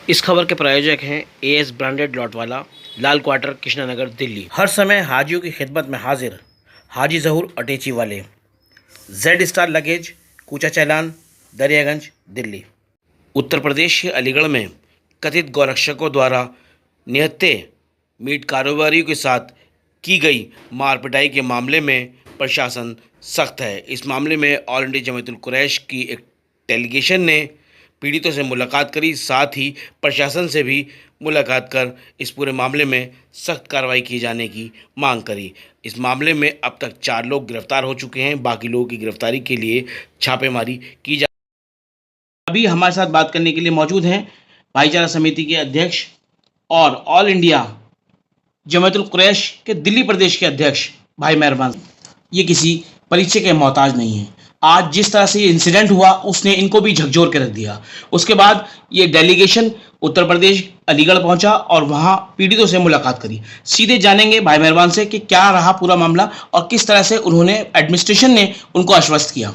इस खबर के प्रायोजक हैं एएस ब्रांडेड लॉटवाला, लाल क्वार्टर, कृष्णानगर, दिल्ली। हर समय हाजियों की खिदमत में हाजिर हाजी ज़हूर अटेची वाले, जेड स्टार लगेज, कूचा चालान, दरियागंज, दिल्ली। उत्तर प्रदेश के अलीगढ़ में कथित गौरक्षकों द्वारा निहत्थे मीट कारोबारियों के साथ की गई मारपिटाई के मामले में प्रशासन सख्त है। इस मामले में ऑल इंडिया जमातुल कुरैश की एक डेलीगेशन ने पीड़ितों से मुलाकात करी, साथ ही प्रशासन से भी मुलाकात कर इस पूरे मामले में सख्त कार्रवाई किए जाने की मांग करी। इस मामले में अब तक 4 लोग गिरफ्तार हो चुके हैं। बाकी लोगों की गिरफ्तारी के लिए छापेमारी की जा। अभी हमारे साथ बात करने के लिए मौजूद हैं भाईचारा समिति के अध्यक्ष और ऑल इंडिया जमातुल कुरैश के दिल्ली प्रदेश के अध्यक्ष भाई मेहरबान। ये किसी परिचय के मोहताज नहीं है। आज जिस तरह से ये इंसिडेंट हुआ उसने इनको भी झकझोर के रख दिया। उसके बाद ये डेलीगेशन उत्तर प्रदेश अलीगढ़ पहुंचा और वहां पीड़ितों से मुलाकात करी। सीधे जानेंगे भाई मेहरबान से कि क्या रहा पूरा मामला और किस तरह से उन्होंने एडमिनिस्ट्रेशन ने उनको आश्वस्त किया।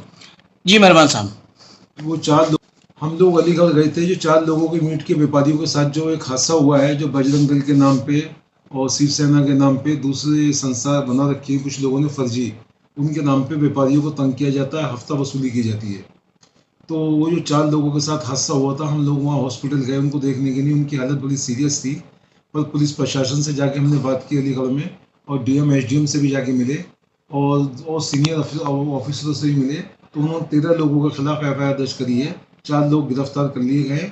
जी मेहरबान साहब। वो 4 लोग, हम लोग अलीगढ़ गए थे। जो 4 लोगों के मीट के व्यापारियों के साथ जो एक हादसा हुआ है, जो बजरंग दल के नाम पे और शिवसेना के नाम पे दूसरे संस्था बना रखी है कुछ लोगों ने फर्जी, उनके नाम पे व्यापारियों को तंग किया जाता है, हफ्ता वसूली की जाती है। तो वो जो 4 लोगों के साथ हादसा हुआ था, हम लोग वहाँ हॉस्पिटल गए उनको देखने के लिए। उनकी हालत बड़ी सीरियस थी, पर पुलिस प्रशासन से जाके हमने बात की अलीगढ़ में, और डीएम एसडीएम से भी जाके मिले और सीनियर ऑफिसरों से भी मिले। तो उन्होंने 13 लोगों के खिलाफ एफआईआर दर्ज करी है। 4 लोग गिरफ्तार कर लिए गए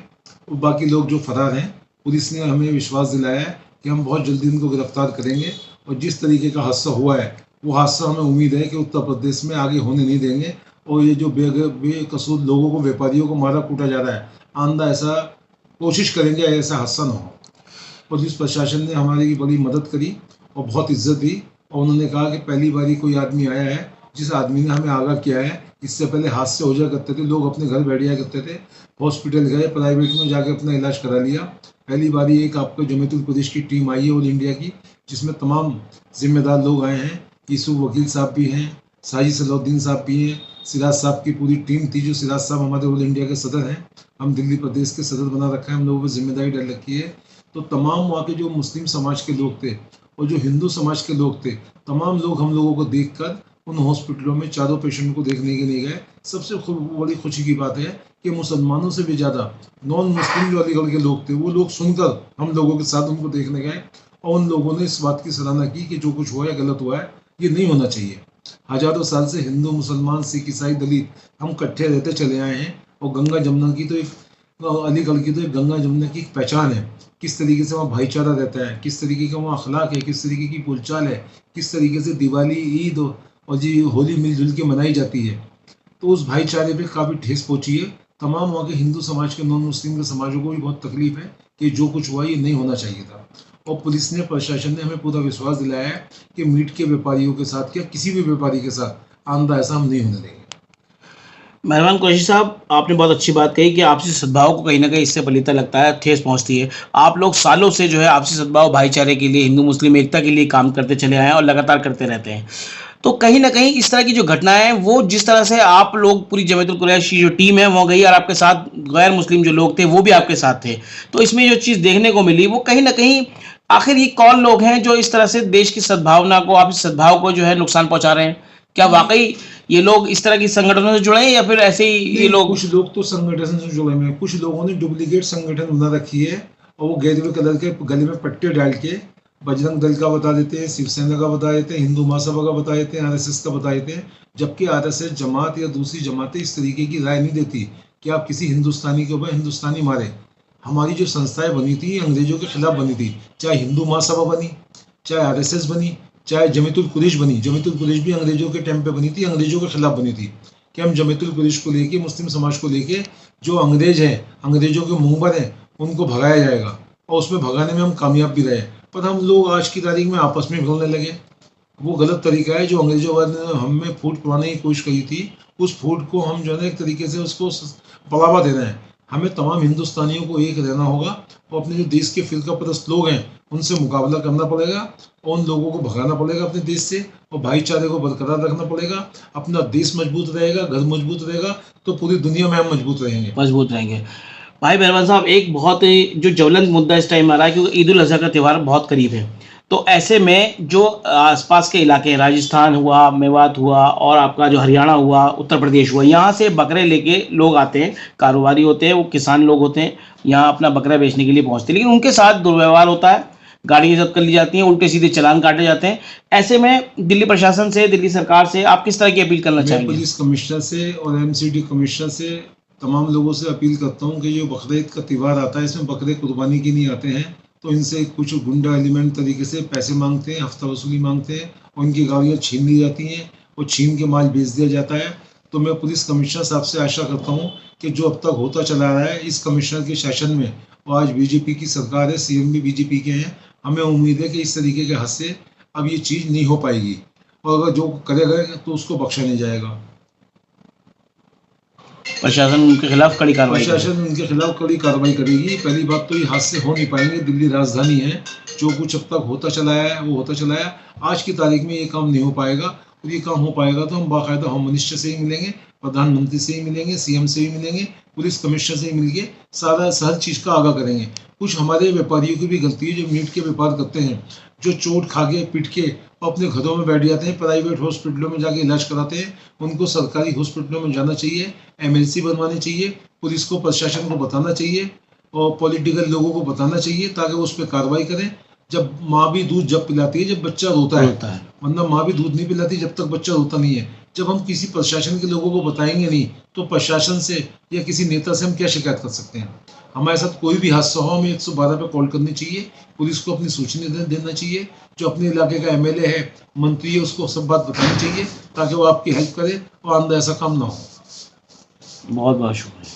और बाकी लोग जो फरार हैं, पुलिस ने हमें विश्वास दिलाया है कि हम बहुत जल्दी इनको गिरफ्तार करेंगे। और जिस तरीके का हादसा हुआ है, वो हादसा हमें उम्मीद है कि उत्तर प्रदेश में आगे होने नहीं देंगे। और ये जो बेकसूर लोगों को, व्यापारियों को मारा कूटा जा रहा है, आंदा ऐसा कोशिश करेंगे ऐसा हादसा ना हो। पुलिस प्रशासन ने हमारी बड़ी मदद करी और बहुत इज्जत दी। और उन्होंने कहा कि पहली बारी कोई आदमी आया है जिस आदमी ने हमें आगाह किया है। इससे पहले हादसे हो जाया करते थे, लोग अपने घर बैठ जाया करते थे, हॉस्पिटल गए, प्राइवेट में जाके अपना इलाज करा लिया। पहली बारी एक आपके जमातुल प्रदेश की टीम आई है ऑल इंडिया की, जिसमें तमाम जिम्मेदार लोग आए हैं। यूसुफ वकील साहब भी हैं, साजिद सलाउद्दीन साहब भी हैं, सिराज साहब की पूरी टीम थी। जो सिराज साहब हमारे ऑल इंडिया के सदर हैं, हम दिल्ली प्रदेश के सदर बना रखा है, हम लोगों पर जिम्मेदारी डाल रखी है। तो तमाम वहाँ के जो मुस्लिम समाज के लोग थे और जो हिंदू समाज के लोग थे, तमाम लोग हम लोगों को देखकर उन हॉस्पिटलों में 4 पेशेंट को देखने के लिए गए। सबसे बड़ी खुशी की बात है कि मुसलमानों से भी ज़्यादा नॉन मुस्लिम जो अलीगढ़ के लोग थे, वो लोग सुनकर हम लोगों के साथ उनको देखने गए। और उन लोगों ने इस बात की सराहना की कि जो कुछ हुआ है गलत हुआ है, ये नहीं होना चाहिए। हजारों साल से हिंदू, मुसलमान, सिख, ईसाई, दलित हम इकट्ठे रहते चले आए हैं। और गंगा जमुना की तो एक, अलीगढ़ की तो एक गंगा जमुना की एक पहचान है। किस तरीके से वहाँ भाईचारा रहता है, किस तरीके का वहाँ अखलाक है, किस तरीके की बोलचाल है, किस तरीके से दिवाली, ईद और जी होली मिलजुल के मनाई जाती है। तो उस भाईचारे पे काफ़ी ठेस पहुँची है। तमाम वहाँ के हिंदू समाज के, नॉन मुस्लिम के समाजों को भी बहुत तकलीफ है कि जो कुछ हुआ ये नहीं होना चाहिए था। और पुलिस ने, प्रशासन ने हमें पूरा विश्वास दिलाया है कि मीट के व्यापारियों के साथ या किसी भी व्यापारी के साथ आंदा ऐसा हम नहीं होने देंगे। मेहरबान कुरैशी साहब, आपने बहुत अच्छी बात कही कि आपसी सद्भाव को कहीं ना कहीं इससे बलिता लगता है, ठेस पहुंचती है। आप लोग सालों से जो है आपसी सद्भाव, भाईचारे के लिए, हिंदू मुस्लिम एकता के लिए काम करते चले आए हैं और लगातार करते रहते हैं। तो कहीं ना कहीं इस तरह की जो घटनाएं हैं, वो जिस तरह से आप लोग, पूरी जमातुल कुरैश की जो टीम है वो गई और आपके साथ गैर मुस्लिम जो लोग थे वो भी आपके साथ थे, तो इसमें जो चीज़ देखने को मिली वो कहीं ना कहीं, आखिर ये कौन लोग हैं जो इस तरह से देश की सद्भावना को, आपसी सद्भाव को जो है नुकसान पहुंचा रहे हैं? क्या वाकई ये लोग इस तरह की संगठनों से जुड़े हैं या फिर ऐसे ही ये लोग? कुछ लोग तो संगठन से जुड़े हुए हैं, कुछ लोगों ने डुप्लीकेट संगठन बना रखी है और वो गेरुए कलर के गले में पट्टे डाल के बजरंग दल का बता देते हैं, शिवसेना का बता देते हैं, हिंदू महासभा का बता देते हैं, आरएसएस का बता देते हैं। जबकि आरएसएस जमात या दूसरी जमातें इस तरीके की राय नहीं देती कि आप किसी हिंदुस्तानी के ऊपर हिंदुस्तानी मारे। हमारी जो संस्थाएं बनी थी अंग्रेजों के खिलाफ बनी थी, चाहे हिंदू महासभा बनी, चाहे आरएसएस बनी, चाहे जमातुल कुरैश बनी। जमातुल कुरैश भी अंग्रेजों के टाइम पे बनी थी, अंग्रेजों के खिलाफ बनी थी कि हम जमातुल कुरैश को लेके, मुस्लिम समाज को लेके, जो अंग्रेज हैं, अंग्रेजों के मुंहबर हैं, उनको भगाया जाएगा। और उसमें भगाने में हम कामयाब भी रहे। पर हम लोग आज की तारीख में आपस में भिड़ने लगे। वो गलत तरीका है जो अंग्रेजों ने हम में फूट पड़ाने की कोशिश करी थी। उस फूट को हम जो है एक तरीके से उसको बढ़ावा दे रहे हैं। हमें तमाम हिंदुस्तानियों को एक रहना होगा और अपने जो देश के फिरकापरस्त लोग हैं उनसे मुकाबला करना पड़ेगा और उन लोगों को भगाना पड़ेगा अपने देश से, और भाईचारे को बरकरार रखना पड़ेगा। अपना देश मजबूत रहेगा, घर मजबूत रहेगा, तो पूरी दुनिया में हम मजबूत रहेंगे। मजबूत रहेंगे। भाई मेहरबान साहब, एक बहुत ही जो ज्वलंत मुद्दा इस टाइम आ रहा है, क्योंकि ईद उल अज़हा का त्यौहार बहुत करीब है। तो ऐसे में जो आसपास के इलाके हैं, राजस्थान हुआ, मेवात हुआ और आपका जो हरियाणा हुआ, उत्तर प्रदेश हुआ, यहाँ से बकरे लेके लोग आते हैं, कारोबारी होते हैं, वो किसान लोग होते हैं, यहाँ अपना बकरा बेचने के लिए पहुँचते हैं, लेकिन उनके साथ दुर्व्यवहार होता है, गाड़ियाँ जब्त कर ली जाती हैं, उल्टे सीधे चालान काटे जाते हैं। ऐसे में दिल्ली प्रशासन से, दिल्ली सरकार से आप किस तरह की अपील करना मैं चाहेंगे? पुलिस कमिश्नर से और एमसीडी कमिश्नर से तमाम लोगों से अपील करता हूं कि जो बकरीद का त्यौहार आता है इसमें बकरे कुर्बानी के लिए आते हैं, तो इनसे कुछ गुंडा एलिमेंट तरीके से पैसे मांगते हैं, हफ्ता वसूली मांगते हैं और इनकी गाड़ियां छीन ली जाती हैं और छीन के माल बेच दिया जाता है। तो मैं पुलिस कमिश्नर साहब से आशा करता हूँ कि जो अब तक होता चला रहा है इस कमिश्नर के शासन में, और आज बीजेपी की सरकार है, सीएम भी बीजेपी के हैं, हमें उम्मीद है कि इस तरीके के हद से अब ये चीज़ नहीं हो पाएगी और अगर जो करेगा तो उसको बख्शा नहीं जाएगा। प्रशासन उनके खिलाफ कड़ी कार्रवाई करे। प्रशासन उनके खिलाफ कड़ी कार्रवाई करेगी। पहली बात तो ये हादसे हो नहीं पाएंगे, दिल्ली राजधानी है, जो कुछ अब तक होता चला है वो होता चला है, आज की तारीख में ये काम नहीं हो पाएगा। और ये काम हो पाएगा तो हम बाकायदा होम मिनिस्टर से ही मिलेंगे, प्रधानमंत्री से ही मिलेंगे, सीएम से ही मिलेंगे, पुलिस कमिश्नर से ही मिलके सारा हर चीज़ का आगाह करेंगे। कुछ हमारे व्यापारियों की भी गलती है जो मीट के व्यापार करते हैं, जो चोट खा के पिट के अपने घरों में बैठ जाते हैं, प्राइवेट हॉस्पिटलों में जाके इलाज कराते हैं, उनको सरकारी हॉस्पिटलों में जाना चाहिए, एमएलसी बनवानी चाहिए, पुलिस को प्रशासन को बताना चाहिए और पॉलिटिकल लोगों को बताना चाहिए ताकि वो उस पर कार्रवाई करें। जब माँ भी दूध जब पिलाती है जब बच्चा रोता है, वरना माँ भी दूध नहीं पिलाती जब तक बच्चा रोता नहीं है। जब हम किसी प्रशासन के लोगों को बताएंगे नहीं तो प्रशासन से या किसी नेता से हम क्या शिकायत कर सकते हैं। हमारे साथ कोई भी हादसा हो हमें 112 पे कॉल करनी चाहिए, पुलिस को अपनी सूचना देना चाहिए, जो अपने इलाके का एमएलए है, मंत्री है, उसको सब बात बतानी चाहिए ताकि वो आपकी हेल्प करे और आइंदा ऐसा काम ना हो। बहुत बहुत शुक्रिया।